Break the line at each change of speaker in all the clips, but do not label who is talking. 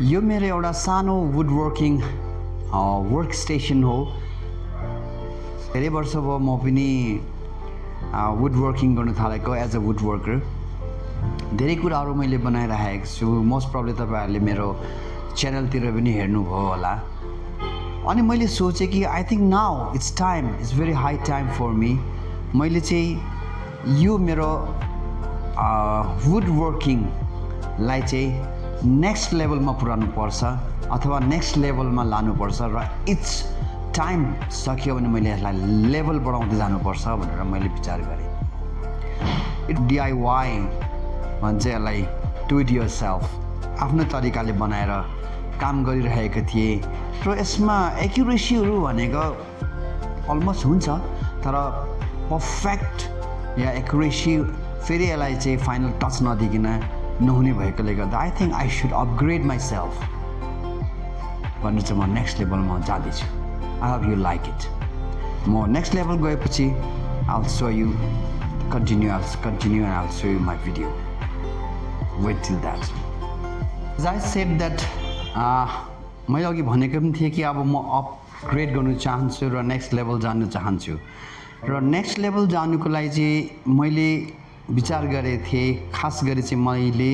यो मेरो एउटा सानो वुड वर्किङ वर्क स्टेसन हो। धेरै वर्ष भयो म पनि वुड वर्किङ गर्न थालेको एज अ वुड वर्कर। धेरै कुराहरू मैले बनाइरहेको छु। मोस्ट प्रब्ली तपाईँहरूले मेरो च्यानलतिर पनि हेर्नुभयो होला। अनि मैले सोचेँ कि I think now it's time, it's very high time for me. मैले चाहिँ यो मेरो वुड वर्किङलाई चाहिँ नेक्स्ट लेभलमा पुर्याउनु पर्छ अथवा नेक्स्ट लेभलमा लानुपर्छ र इट्स टाइम सक्यो भने मैले यसलाई लेभल बढाउँदै जानुपर्छ भनेर मैले विचार गरेँ। इट DIY भन्छ यसलाई, डु इट योरसेल्फ। आफ्नो तरिकाले बनाएर काम गरिरहेको थिएँ र यसमा एक्युरेसीहरू भनेको अलमोस्ट हुन्छ, तर पर्फेक्ट या एक्युरेसी फेरि यसलाई चाहिँ फाइनल टच नदिकन नहुने भएकोले गर्दा I think I should upgrade myself भनेर चाहिँ म नेक्स्ट लेभलमा जाँदैछु। I hope you like it. म नेक्स्ट लेभल गएपछि I'll show you, continue and I'll show you my video. Wait till that. As I said that मैले अघि भनेको पनि थिएँ कि अब म अपग्रेड गर्नु चाहन्छु र नेक्स्ट लेभल जानु चाहन्छु र नेक्स्ट लेभल जानुको लागि चाहिँ मैले विचार गरेको थिएँ। खास गरी चाहिँ मैले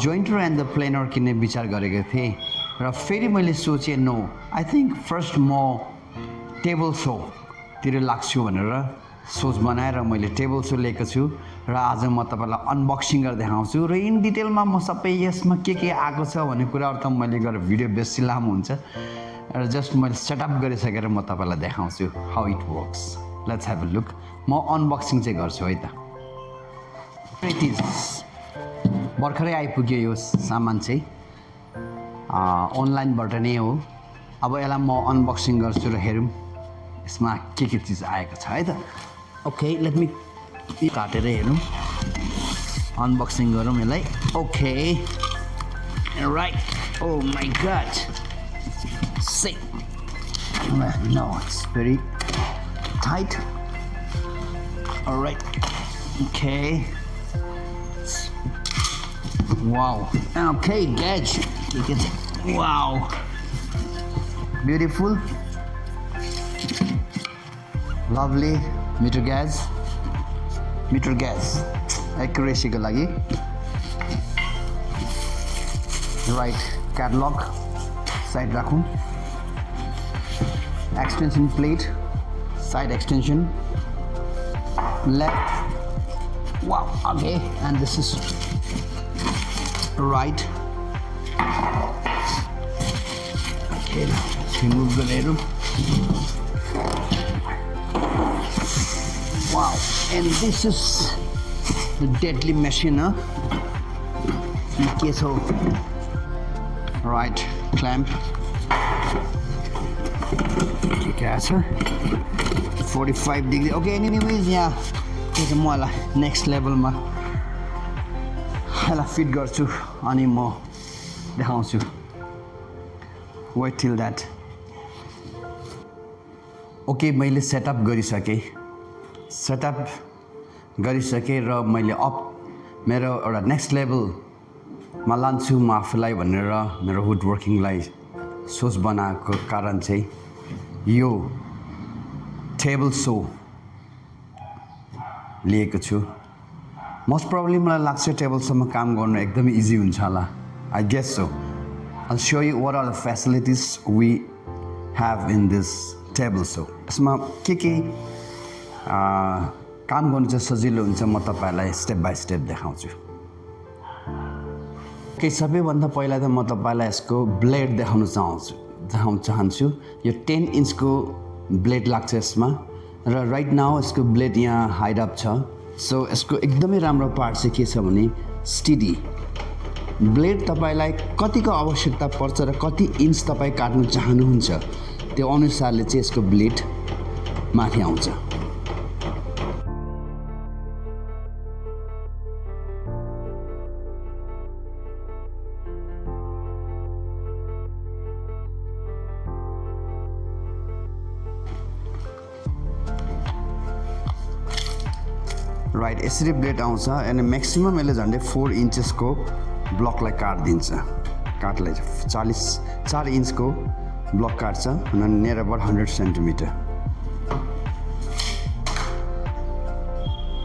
जोइन्टर एन्ड द प्लेनर किन्ने विचार गरेको थिएँ र फेरि मैले सोचेँ नो, आई थिङ्क फर्स्ट म टेबल सोतिर लाग्छु भनेर सोच बनाएर मैले टेबल सो लिएको छु र आज म तपाईँलाई अनबक्सिङ गरेर देखाउँछु र इन डिटेलमा म सबै यसमा के आएको छ भन्ने कुराहरू त मैले गरेर भिडियो बेसी लामो हुन्छ र जस्ट मैले सेटअप गरिसकेर म तपाईँलाई देखाउँछु how it works. Let's have a look. म अनबक्सिङ चाहिँ गर्छु है त। इट इज भर्खरै आइपुग्यो यो सामान चाहिँ, अनलाइनबाट नै हो। अब यसलाई म अनबक्सिङ गर्छु र हेरौँ यसमा के चिज आएको छ है त। ओके, लेट मी काटेर हेरौँ, अनबक्सिङ गरौँ यसलाई। Okay right, oh my god, sick. No, it's very tight. All right, okay. Wow. Okay, gauge. Look at it. Wow. Beautiful. Lovely meter gauge. Meter gauge. Accuracy ko lagi. Right. Catalog. Side rakhu. Extension plate. Side extension. Left. Wow. Okay. And this is right. Okay, let's remove the ladle. Wow, and this is the deadly machine, huh? Okay, so right clamp. Okay, sir. 45 degree. Okay, anyways, yeah. This is more next level ma. यसलाई fit गर्छु अनि म देखाउँछु। Wait till that. Okay, मैले setup गरिसकेँ र मैले मेरो एउटा नेक्स्ट लेभलमा लान्छु म आफूलाई भनेर मेरो वुड वर्किङलाई सोच बनाएको कारण चाहिँ यो टेबल सो लिएको छु। मोस्ट प्रब्ली मलाई लाग्छ टेबलसम्म काम गर्नु एकदमै इजी हुन्छ होला। I guess so. I'll show you what are the facilities we have in this table saw. यसमा के काम गर्नु चाहिँ सजिलो हुन्छ म तपाईँलाई स्टेप बाई स्टेप देखाउँछु। सबैभन्दा पहिला त म तपाईँलाई यसको ब्लेड देखाउन चाहन्छु। यो 10 इन्चको ब्लेड लाग्छ यसमा र राइट नाउ यसको ब्लेड यहाँ हाइड अप छ। सो यसको एकदमै राम्रो पार्ट चाहिँ के छ भने स्टिडी ब्लेड। तपाईँलाई कतिको आवश्यकता पर्छ र कति इन्च तपाईँ काट्नु चाहनुहुन्छ त्यो अनुसारले चाहिँ यसको ब्लेड माथि आउँछ। राइट, यसरी ब्लेड आउँछ अनि म्याक्सिमम यसले झन्डै 4 इन्चेसको ब्लकलाई काटिदिन्छ। काटलाई 4 इन्चको ब्लक काट्छ नियर अबाउट 100 सेन्टिमिटर।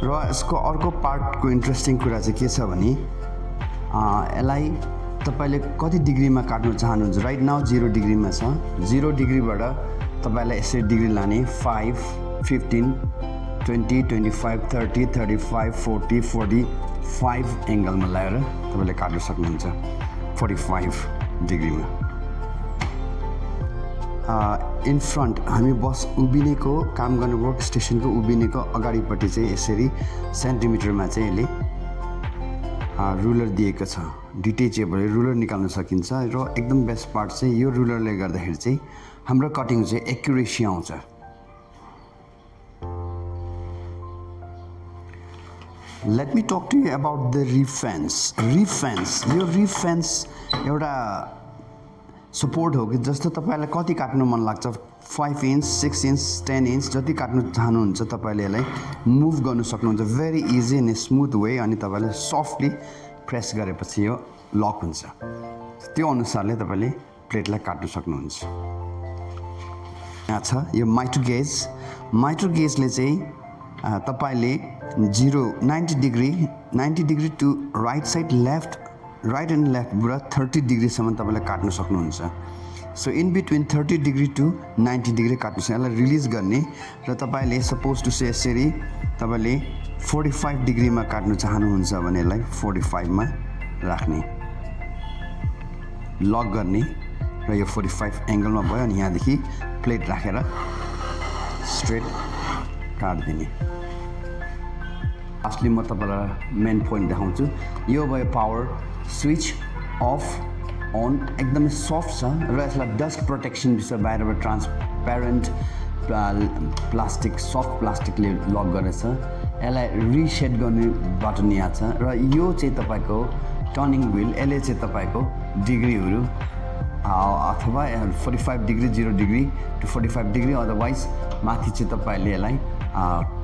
र यसको अर्को पार्टको इन्ट्रेस्टिङ कुरा चाहिँ के छ भने यसलाई तपाईले कति डिग्रीमा काट्न चाहनुहुन्छ। राइट नाउ 0 डिग्रीमा छ। 0 डिग्रीबाट तपाईलाई यसरी डिग्री लाने 5, 15, 20, 25, 30, 35, 40, 45 एङ्गलमा लगाएर तपाईले काट्न सक्नुहुन्छ 45 डिग्रीमा। इन फ्रन्ट हामी उभिनेको काम गर्ने वर्क स्टेसनको उभिनेको अगाडिपट्टि चाहिँ यसरी सेन्टिमिटरमा चाहिँ यसले रुलर दिएको छ। डिटेचेबल रुलर निकाल्न सकिन्छ र एकदम बेस्ट पार्ट चाहिँ यो रुलरले गर्दाखेरि चाहिँ हाम्रो कटिङ चाहिँ एक्युरेसी आउँछ। Let me talk to you about the rip fence. यो रिफ फेन्स एउटा सपोर्ट हो कि जस्तो तपाईँलाई कति काट्नु मन लाग्छ 5 इन्च, 6 इन्च, 10 इन्च जति काट्नु चाहनुहुन्छ तपाईँले यसलाई मुभ गर्नु सक्नुहुन्छ very easy and smooth way. अनि तपाईँले सफ्टली प्रेस गरेपछि यो लक हुन्छ। त्यो अनुसारले तपाईँले प्लेटलाई काट्न सक्नुहुन्छ। यहाँ छ यो माइक्रो गेजले चाहिँ तपाईँले 90 degree to right side right and लेफ्टबाट 30 डिग्रीसम्म तपाईँले काट्न सक्नुहुन्छ। So in between 30 degree to 90 degree काट्नु छ। यसलाई रिलिज गर्ने र तपाईँले सपोज टु से यसरी तपाईँले 45 डिग्रीमा काट्नु चाहनुहुन्छ भने यसलाई 45 मा राख्ने, लक गर्ने र यो 45 एङ्गलमा भयो। अनि यहाँदेखि प्लेट राखेर स्ट्रेट काटिदिने। लास्टली म तपाईँलाई मेन पोइन्ट देखाउँछु। यो भयो पावर स्विच अफ अन, एकदमै सफ्ट छ र यसलाई डस्ट प्रोटेक्सन छ। बाहिरबाट ट्रान्सप्यारेन्ट प्लास्टिक सफ्ट प्लास्टिकले लक गरेछ। यसलाई रिसेट गर्ने बटन यहाँ छ र यो चाहिँ तपाईँको टर्निङ व्हिल। यसले चाहिँ तपाईँको डिग्रीहरू अथवा 45 degree 0 degree to 45 degree otherwise माथि चाहिँ तपाईँले यसलाई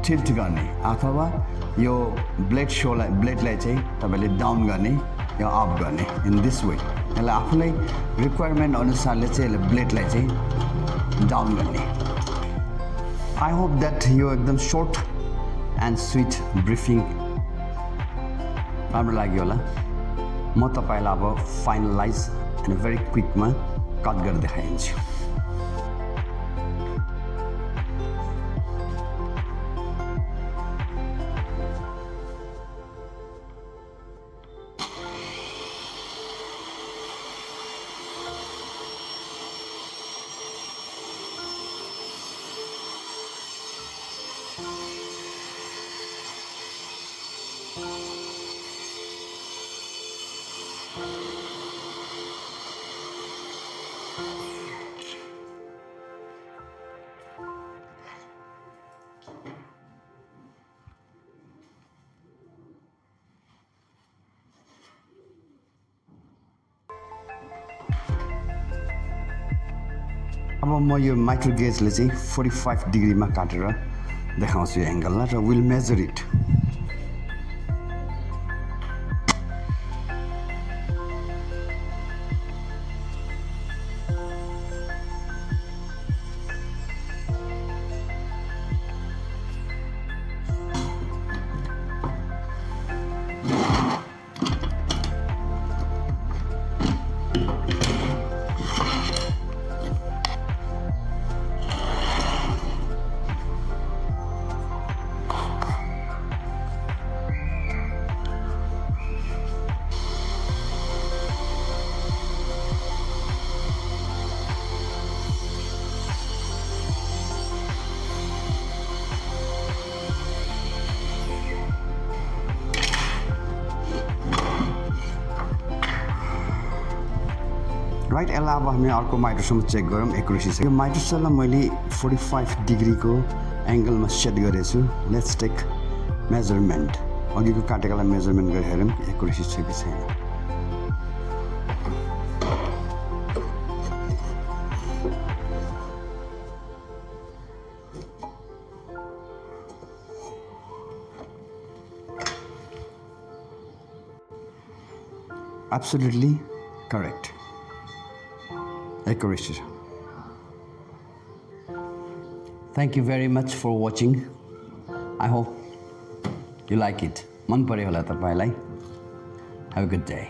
टिल्ट गर्ने अथवा यो ब्लेडलाई चाहिँ तपाईँले डाउन गर्ने या अप गर्ने इन दिस वे। यसलाई आफूलाई रिक्वायरमेन्ट अनुसारले चाहिँ यसले ब्लेडलाई चाहिँ डाउन गर्ने। आई होप द्याट यो एकदम सर्ट एन्ड स्विट ब्रिफिङ राम्रो लाग्यो होला। म तपाईँलाई अब फाइनलाइज एन्ड भेरी क्विकमा कट गरेर देखाइदिन्छु। अब म यो माइक्रो गेजले चाहिँ 45 डिग्रीमा काटेर देखाउँछु यो एङ्गललाई र विल मेजर इट। राइट। यसलाई अब हामी अर्को माइक्रोसम्म चेक गरौँ एक्युरेसी छ। यो माइक्रोसलाई मैले 45 डिग्रीको एङ्गलमा सेट गरेको छु। Let's take measurement. अघिको काटेकोलाई मेजरमेन्ट गरेर हेरौँ एक्युरेसी छ कि छैन। Absolutely correct. एकुरेसी छ thank you very much for watching I hope you like it मन पऱ्यो होला तपाईँलाई हेभ अ गुड डे